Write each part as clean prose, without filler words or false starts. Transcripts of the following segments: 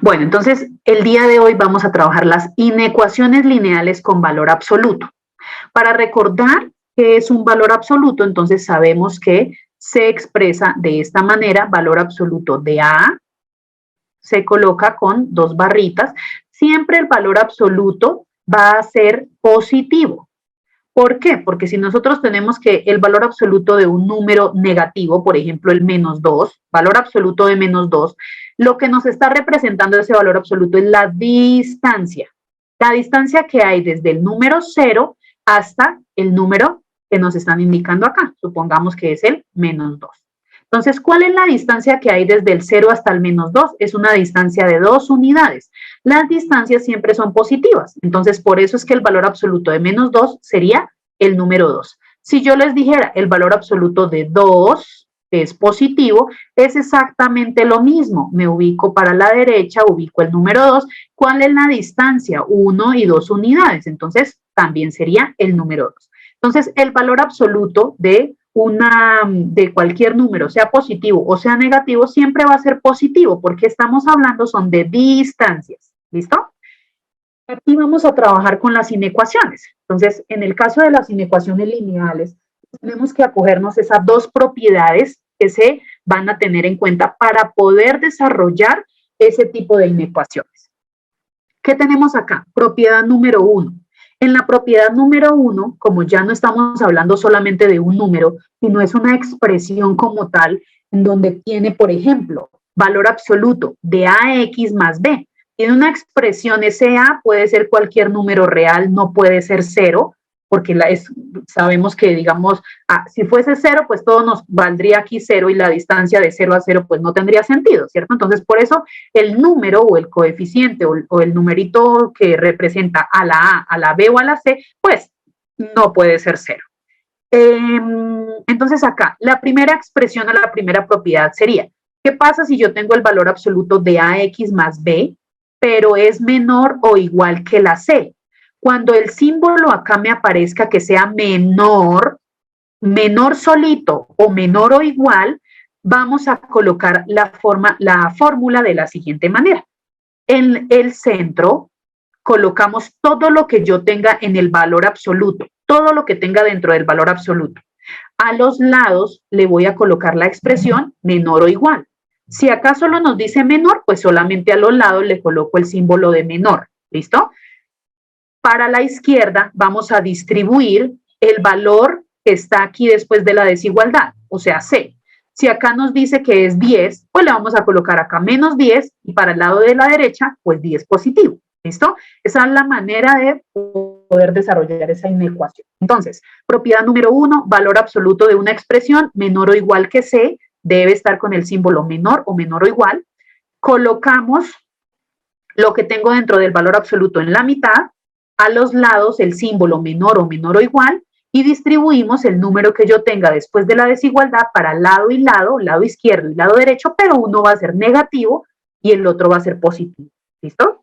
Bueno, entonces el día de hoy vamos a trabajar las inecuaciones lineales con valor absoluto. Para recordar qué es un valor absoluto, entonces sabemos que se expresa de esta manera: valor absoluto de A se coloca con dos barritas. Siempre el valor absoluto va a ser positivo. ¿Por qué? Porque si nosotros tenemos que el valor absoluto de un número negativo, por ejemplo el -2, valor absoluto de -2, lo que nos está representando ese valor absoluto es la distancia que hay desde el número 0 hasta el número que nos están indicando acá. Supongamos que es el -2. Entonces, ¿cuál es la distancia que hay desde el 0 hasta el -2? Es una distancia de 2 unidades. Las distancias siempre son positivas. Entonces, por eso es que el valor absoluto de -2 sería el número 2. Si yo les dijera el valor absoluto de 2, que es positivo, es exactamente lo mismo. Me ubico para la derecha, ubico el número 2. ¿Cuál es la distancia? 1 y 2 unidades. Entonces, también sería el número 2. Entonces, el valor absoluto de cualquier número, sea positivo o sea negativo, siempre va a ser positivo, porque estamos hablando son de distancias. ¿Listo? Aquí vamos a trabajar con las inecuaciones. Entonces, en el caso de las inecuaciones lineales, tenemos que acogernos a esas dos propiedades que se van a tener en cuenta para poder desarrollar ese tipo de inecuaciones. ¿Qué tenemos acá? Propiedad número 1. En la propiedad número 1, como ya no estamos hablando solamente de un número, sino es una expresión como tal, en donde tiene, por ejemplo, valor absoluto de AX más B. Tiene una expresión, ese A puede ser cualquier número real, no puede ser 0, porque sabemos que, digamos, si fuese 0, pues todo nos valdría aquí 0 y la distancia de 0 a 0 pues no tendría sentido, ¿cierto? Entonces, por eso el número o el coeficiente o el numerito que representa a la A, a la B o a la C, pues no puede ser 0. Entonces acá, la primera expresión o la primera propiedad sería, ¿qué pasa si yo tengo el valor absoluto de AX más B, pero es menor o igual que la C? Cuando el símbolo acá me aparezca que sea menor solito o menor o igual, vamos a colocar la fórmula de la siguiente manera. En el centro colocamos todo lo que yo tenga en el valor absoluto, todo lo que tenga dentro del valor absoluto. A los lados le voy a colocar la expresión menor o igual. Si acá solo nos dice menor, pues solamente a los lados le coloco el símbolo de menor. ¿Listo? Para la izquierda vamos a distribuir el valor que está aquí después de la desigualdad, o sea, C. Si acá nos dice que es 10, pues le vamos a colocar acá menos 10 y para el lado de la derecha, pues 10 positivo. ¿Listo? Esa es la manera de poder desarrollar esa inecuación. Entonces, propiedad número 1, valor absoluto de una expresión menor o igual que C, debe estar con el símbolo menor o menor o igual. Colocamos lo que tengo dentro del valor absoluto en la mitad, a los lados el símbolo menor o igual, y distribuimos el número que yo tenga después de la desigualdad para lado y lado izquierdo y lado derecho, pero uno va a ser negativo y el otro va a ser positivo. ¿Listo?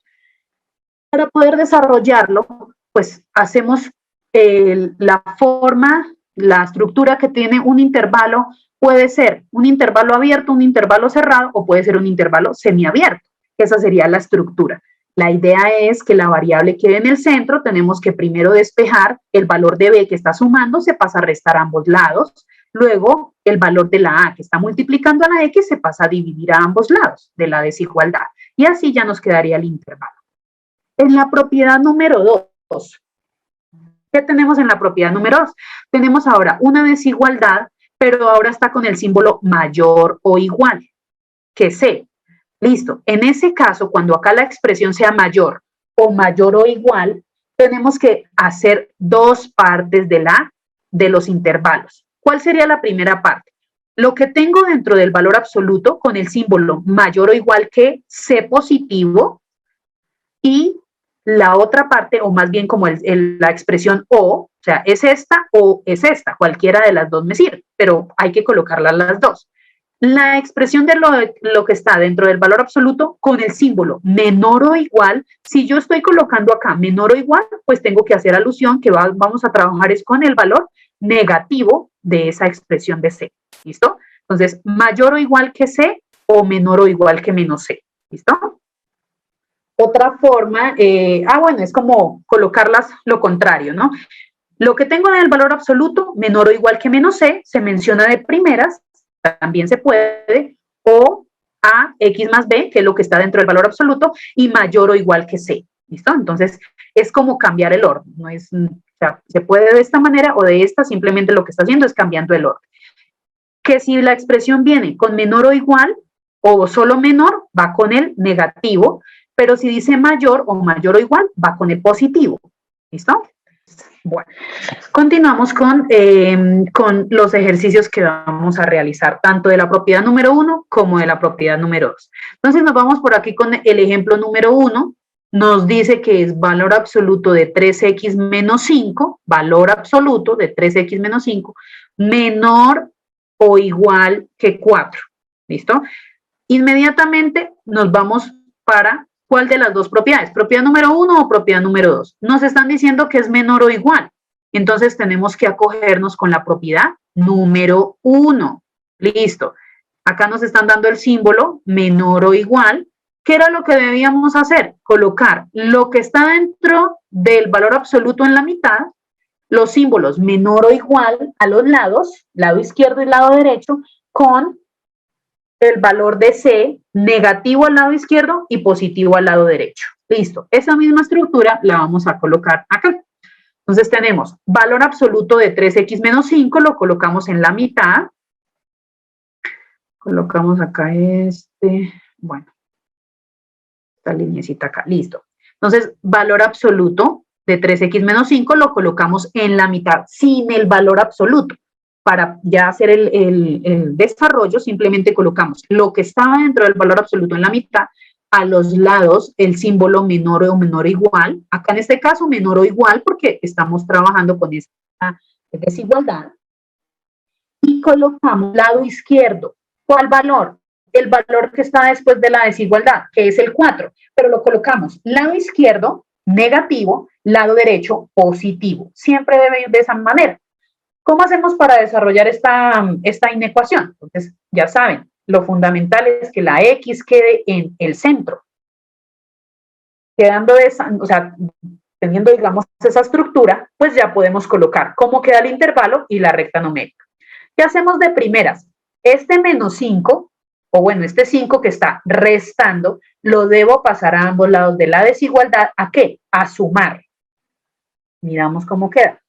Para poder desarrollarlo, pues hacemos la forma, la estructura que tiene un intervalo, puede ser un intervalo abierto, un intervalo cerrado o puede ser un intervalo semiabierto. Esa sería la estructura. La idea es que la variable quede en el centro, tenemos que primero despejar el valor de B que está sumando, se pasa a restar a ambos lados, luego el valor de la A que está multiplicando a la X se pasa a dividir a ambos lados de la desigualdad y así ya nos quedaría el intervalo. En la propiedad número 2, ¿qué tenemos en la propiedad número 2? Tenemos ahora una desigualdad, pero ahora está con el símbolo mayor o igual que C. Listo. En ese caso, cuando acá la expresión sea mayor o igual, tenemos que hacer dos partes de los intervalos. ¿Cuál sería la primera parte? Lo que tengo dentro del valor absoluto con el símbolo mayor o igual que C positivo y la otra parte, o más bien como la expresión o sea, es esta o es esta, cualquiera de las dos me sirve, pero hay que colocarlas las dos. La expresión de lo que está dentro del valor absoluto con el símbolo menor o igual, si yo estoy colocando acá menor o igual, pues tengo que hacer alusión que vamos a trabajar es con el valor negativo de esa expresión de C. ¿Listo? Entonces, mayor o igual que C o menor o igual que menos C. ¿Listo? Otra forma, bueno, es como colocarlas lo contrario, ¿no? Lo que tengo en el valor absoluto, menor o igual que menos c, se menciona de primeras, también se puede, o a x más b, que es lo que está dentro del valor absoluto, y mayor o igual que c. ¿Listo? Entonces, es como cambiar el orden. No es, o sea, se puede de esta manera o de esta, simplemente lo que está haciendo es cambiando el orden. Que si la expresión viene con menor o igual, o solo menor, va con el negativo, pero si dice mayor o igual, va con el positivo. ¿Listo? Bueno, continuamos con los ejercicios que vamos a realizar, tanto de la propiedad número 1 como de la propiedad número 2. Entonces nos vamos por aquí con el ejemplo número 1. Nos dice que es valor absoluto de 3x menos 5, valor absoluto de 3x menos 5, menor o igual que 4. ¿Listo? Inmediatamente nos vamos para ¿cuál de las dos propiedades? ¿Propiedad número 1 o propiedad número 2? Nos están diciendo que es menor o igual. Entonces tenemos que acogernos con la propiedad número 1. Listo. Acá nos están dando el símbolo menor o igual. ¿Qué era lo que debíamos hacer? Colocar lo que está dentro del valor absoluto en la mitad, los símbolos menor o igual a los lados, lado izquierdo y lado derecho, con el valor de C negativo al lado izquierdo y positivo al lado derecho. Listo. Esa misma estructura la vamos a colocar acá. Entonces tenemos valor absoluto de 3x menos 5, lo colocamos en la mitad. Colocamos acá bueno, esta lineecita acá, listo. Entonces, valor absoluto de 3x menos 5 lo colocamos en la mitad, sin el valor absoluto. Para ya hacer el desarrollo, simplemente colocamos lo que estaba dentro del valor absoluto en la mitad, a los lados el símbolo menor o menor o igual, acá en este caso menor o igual porque estamos trabajando con esta desigualdad, y colocamos lado izquierdo. ¿Cuál valor? El valor que está después de la desigualdad, que es el 4, pero lo colocamos lado izquierdo, negativo, lado derecho, positivo. Siempre debe ir de esa manera. ¿Cómo hacemos para desarrollar esta inecuación? Entonces, ya saben, lo fundamental es que la X quede en el centro. Quedando teniendo, digamos, esa estructura, pues ya podemos colocar cómo queda el intervalo y la recta numérica. ¿Qué hacemos de primeras? Este menos 5, o bueno, este 5 que está restando, lo debo pasar a ambos lados de la desigualdad. ¿A qué? A sumar. Miramos cómo queda.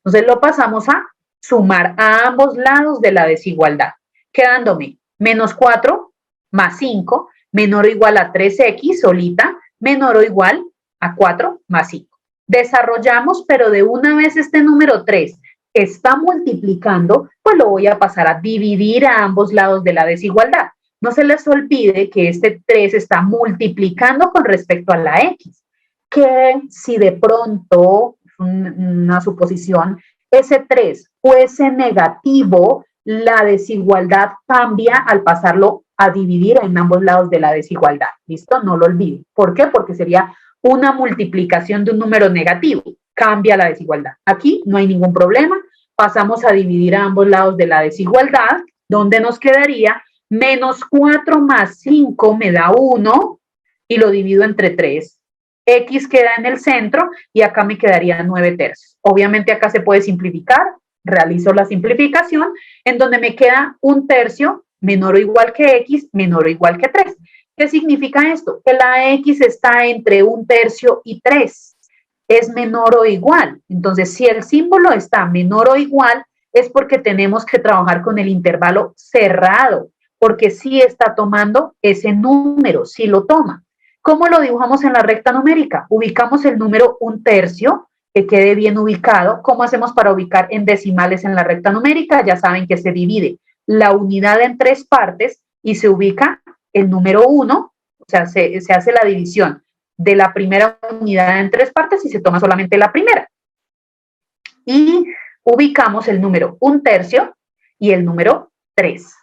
Entonces lo pasamos a sumar a ambos lados de la desigualdad, quedándome menos 4 más 5, menor o igual a 3x solita, menor o igual a 4 más 5. Desarrollamos, pero de una vez este número 3 está multiplicando, pues lo voy a pasar a dividir a ambos lados de la desigualdad. No se les olvide que este 3 está multiplicando con respecto a la x, que si de pronto, una suposición, ese 3 fuese negativo, la desigualdad cambia al pasarlo a dividir en ambos lados de la desigualdad. ¿Listo? No lo olviden. ¿Por qué? Porque sería una multiplicación de un número negativo. Cambia la desigualdad. Aquí no hay ningún problema. Pasamos a dividir a ambos lados de la desigualdad, donde nos quedaría menos 4 más 5 me da 1 y lo divido entre 3. X queda en el centro y acá me quedaría 9 tercios. Obviamente acá se puede simplificar, realizo la simplificación, en donde me queda 1 tercio menor o igual que X, menor o igual que 3. ¿Qué significa esto? Que la X está entre 1 tercio y 3. Es menor o igual. Entonces, si el símbolo está menor o igual, es porque tenemos que trabajar con el intervalo cerrado, porque sí está tomando ese número, sí lo toma. ¿Cómo lo dibujamos en la recta numérica? Ubicamos el número 1 tercio, que quede bien ubicado. ¿Cómo hacemos para ubicar en decimales en la recta numérica? Ya saben que se divide la unidad en 3 partes y se ubica el número 1, o sea, se hace la división de la primera unidad en 3 partes y se toma solamente la primera. Y ubicamos el número 1 tercio y el número 3.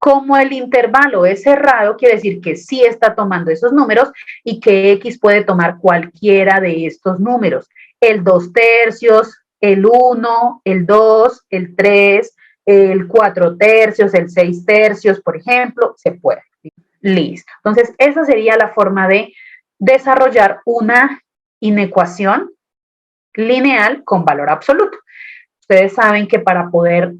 Como el intervalo es cerrado, quiere decir que sí está tomando esos números y que X puede tomar cualquiera de estos números. El 2 tercios, el 1, el 2, el 3, el 4 tercios, el 6 tercios, por ejemplo, se puede. Listo. Entonces, esa sería la forma de desarrollar una inecuación lineal con valor absoluto. Ustedes saben que para poder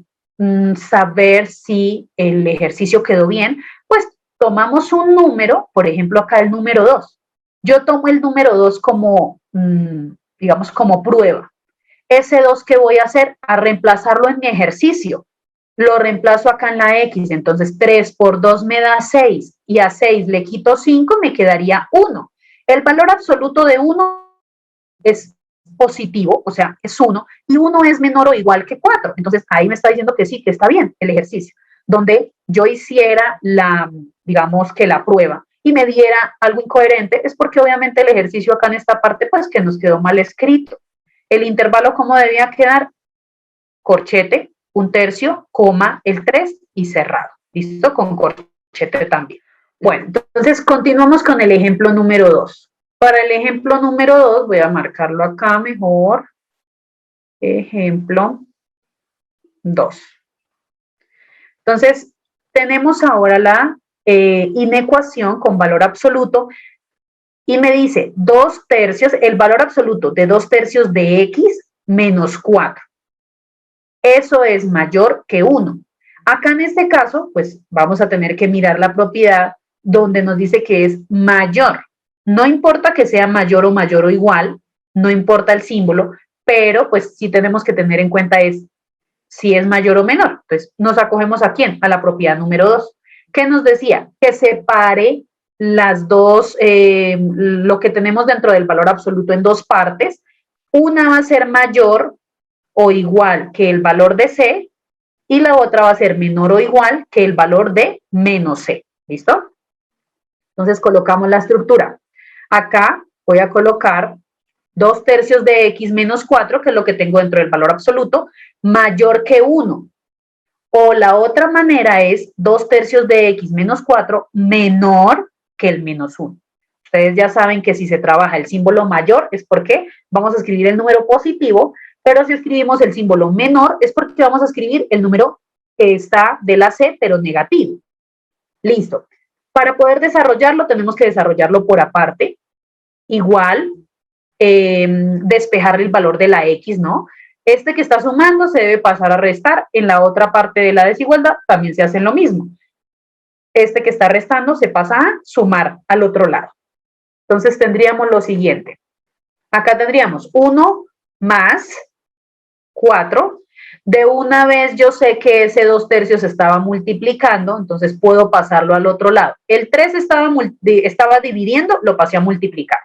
saber si el ejercicio quedó bien, pues tomamos un número, por ejemplo, acá el número 2. Yo tomo el número 2 como, digamos, como prueba. Ese 2 que voy a hacer, a reemplazarlo en mi ejercicio. Lo reemplazo acá en la X, entonces 3 por 2 me da 6 y a 6 le quito 5, me quedaría 1. El valor absoluto de 1 es positivo, o sea, es 1, y 1 es menor o igual que 4. Entonces ahí me está diciendo que sí, que está bien el ejercicio. Donde yo hiciera la, digamos que la prueba y me diera algo incoherente, es porque obviamente el ejercicio acá en esta parte, pues que nos quedó mal escrito. El intervalo, ¿cómo debía quedar? Corchete, un tercio, coma, el 3 y cerrado. ¿Listo? Con corchete también. Bueno, entonces continuamos con el ejemplo número 2. Para el ejemplo número 2, voy a marcarlo acá mejor. Ejemplo 2. Entonces, tenemos ahora la inecuación con valor absoluto y me dice 2 tercios, el valor absoluto de 2 tercios de x menos 4. Eso es mayor que 1. Acá en este caso, pues vamos a tener que mirar la propiedad donde nos dice que es mayor. No importa que sea mayor o igual, no importa el símbolo, pero pues sí tenemos que tener en cuenta es si es mayor o menor. Entonces, nos acogemos a quién? A la propiedad número 2. ¿Qué nos decía? Que separe las dos, lo que tenemos dentro del valor absoluto en dos partes. Una va a ser mayor o igual que el valor de C y la otra va a ser menor o igual que el valor de menos C. ¿Listo? Entonces colocamos la estructura. Acá voy a colocar 2 tercios de x menos 4, que es lo que tengo dentro del valor absoluto, mayor que 1. O la otra manera es 2 tercios de x menos 4 menor que el menos 1. Ustedes ya saben que si se trabaja el símbolo mayor es porque vamos a escribir el número positivo, pero si escribimos el símbolo menor es porque vamos a escribir el número que está de la C, pero negativo. Listo. Para poder desarrollarlo, tenemos que desarrollarlo por aparte. Igual, despejar el valor de la X, ¿no? Este que está sumando se debe pasar a restar. En la otra parte de la desigualdad también se hace lo mismo. Este que está restando se pasa a sumar al otro lado. Entonces tendríamos lo siguiente. Acá tendríamos 1 más 4. De una vez yo sé que ese 2 tercios estaba multiplicando, entonces puedo pasarlo al otro lado. El 3 estaba dividiendo, lo pasé a multiplicar.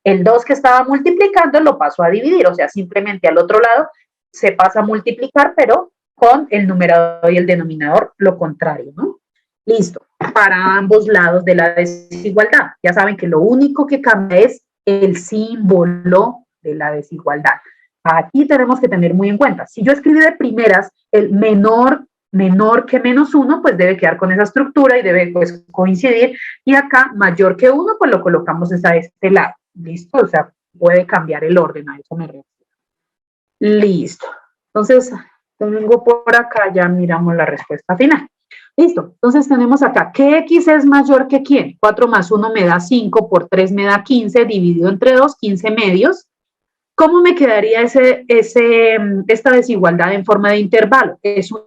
El 2 que estaba multiplicando lo paso a dividir, o sea, simplemente al otro lado se pasa a multiplicar, pero con el numerador y el denominador lo contrario, ¿no? Listo, para ambos lados de la desigualdad. Ya saben que lo único que cambia es el símbolo de la desigualdad. Aquí tenemos que tener muy en cuenta. Si yo escribí de primeras el menor que menos 1, pues debe quedar con esa estructura y debe pues coincidir. Y acá mayor que 1, pues lo colocamos a este lado. ¿Listo? O sea, puede cambiar el orden, a eso me refiero. Listo. Entonces, tengo por acá, ya miramos la respuesta final. Listo. Entonces tenemos acá, ¿qué X es mayor que quién? 4 más 1 me da 5, por 3 me da 15, dividido entre 2, 15 medios. ¿Cómo me quedaría esta desigualdad en forma de intervalo? Es un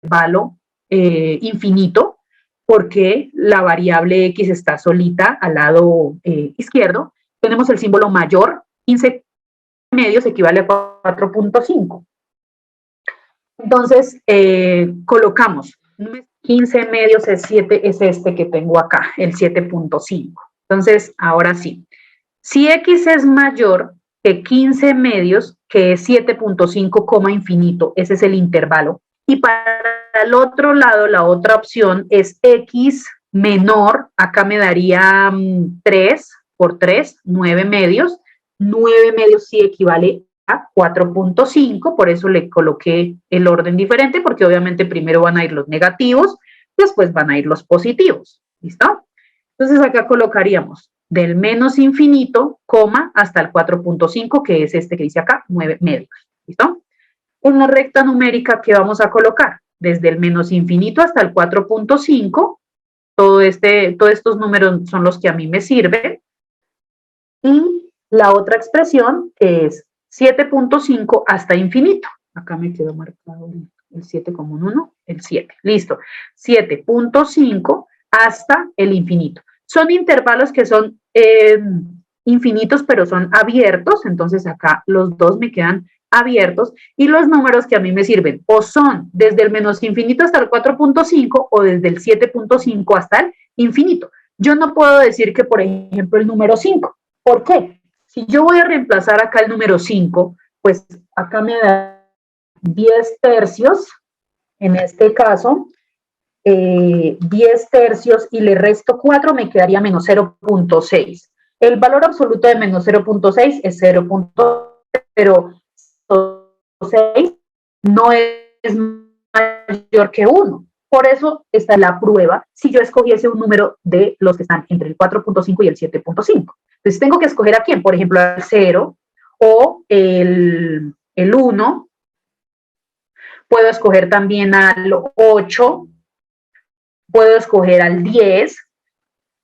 intervalo infinito porque la variable x está solita al lado izquierdo. Tenemos el símbolo mayor, 15 medios equivale a 4.5. Entonces, colocamos 15 medios es este que tengo acá, el 7.5. Entonces, ahora sí, si x es mayor que 15 medios, que es 7.5, infinito, ese es el intervalo. Y para el otro lado, la otra opción es x menor, acá me daría 3 por 3, 9 medios. 9 medios sí equivale a 4.5, por eso le coloqué el orden diferente, porque obviamente primero van a ir los negativos, después van a ir los positivos. ¿Listo? Entonces acá colocaríamos del menos infinito, coma, hasta el 4.5, que es este que dice acá, 9 medios. ¿Listo? En la recta numérica, ¿qué vamos a colocar? Desde el menos infinito hasta el 4.5, todos estos números son los que a mí me sirven. Y la otra expresión es 7.5 hasta infinito. Acá me quedó marcado el 7 como un 1, el 7. Listo. 7.5 hasta el infinito. Son intervalos que son infinitos, pero son abiertos. Entonces acá los dos me quedan abiertos. Y los números que a mí me sirven o son desde el menos infinito hasta el 4.5 o desde el 7.5 hasta el infinito. Yo no puedo decir que, por ejemplo, el número 5. ¿Por qué? Si yo voy a reemplazar acá el número 5, pues acá me da 10 tercios, en este caso, 10 tercios y le resto 4, me quedaría menos 0.6. El valor absoluto de menos 0.6 es 0.06, no es mayor que 1. Por eso está la prueba si yo escogiese un número de los que están entre el 4.5 y el 7.5. Entonces tengo que escoger a quién, por ejemplo, al 0 o el 1. Puedo escoger también al 8, puedo escoger al 10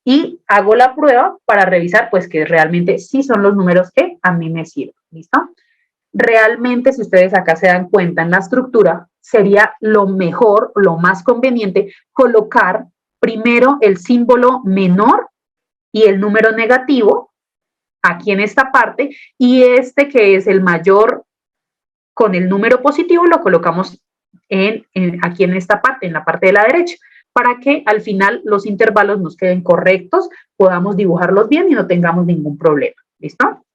y hago la prueba para revisar pues que realmente sí son los números que a mí me sirven. ¿Listo? Realmente, si ustedes acá se dan cuenta en la estructura, sería lo mejor, lo más conveniente, colocar primero el símbolo menor y el número negativo aquí en esta parte, y este que es el mayor con el número positivo lo colocamos aquí en esta parte, en la parte de la derecha, para que al final los intervalos nos queden correctos, podamos dibujarlos bien y no tengamos ningún problema. ¿Listo?